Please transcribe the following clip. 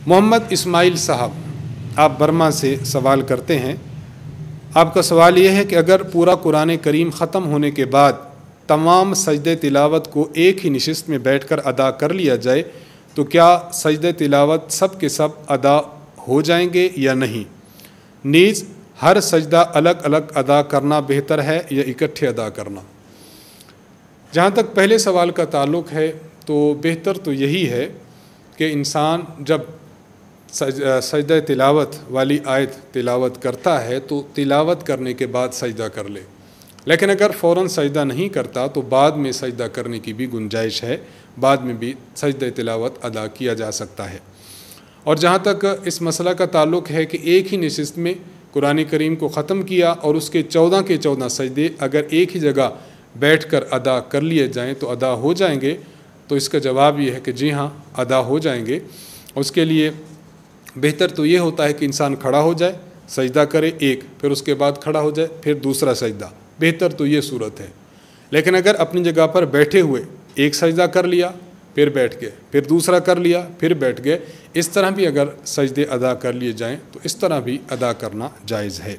मोहम्मद इस्माइल साहब, आप बर्मा से सवाल करते हैं। आपका सवाल ये है कि अगर पूरा कुरान करीम ख़त्म होने के बाद तमाम सजदे तिलावत को एक ही नशिस्त में बैठकर अदा कर लिया जाए तो क्या सजदे तिलावत सब के सब अदा हो जाएंगे या नहीं? नीज़ हर सजदा अलग अलग अदा करना बेहतर है या इकट्ठे अदा करना? जहाँ तक पहले सवाल का ताल्लुक़ है तो बेहतर तो यही है कि इंसान जब सजदा तिलावत वाली आयत तिलावत करता है तो तिलावत करने के बाद सजदा कर ले, लेकिन अगर फ़ौरन सजदा नहीं करता तो बाद में सजदा करने की भी गुंजाइश है, बाद में भी सजदा तिलावत अदा किया जा सकता है। और जहाँ तक इस मसला का ताल्लुक़ है कि एक ही नशिस्त में कुरान करीम को ख़त्म किया और उसके 14 के 14 सजदे अगर एक ही जगह बैठकर अदा कर लिए जाएं तो अदा हो जाएंगे, तो इसका जवाब ये है कि जी हाँ, अदा हो जाएंगे। उसके लिए बेहतर तो ये होता है कि इंसान खड़ा हो जाए, सजदा करे एक, फिर उसके बाद खड़ा हो जाए, फिर दूसरा सजदा। बेहतर तो ये सूरत है। लेकिन अगर अपनी जगह पर बैठे हुए एक सजदा कर लिया, फिर बैठ गए, फिर दूसरा कर लिया, फिर बैठ गए, इस तरह भी अगर सजदे अदा कर लिए जाएं तो इस तरह भी अदा करना जायज़ है।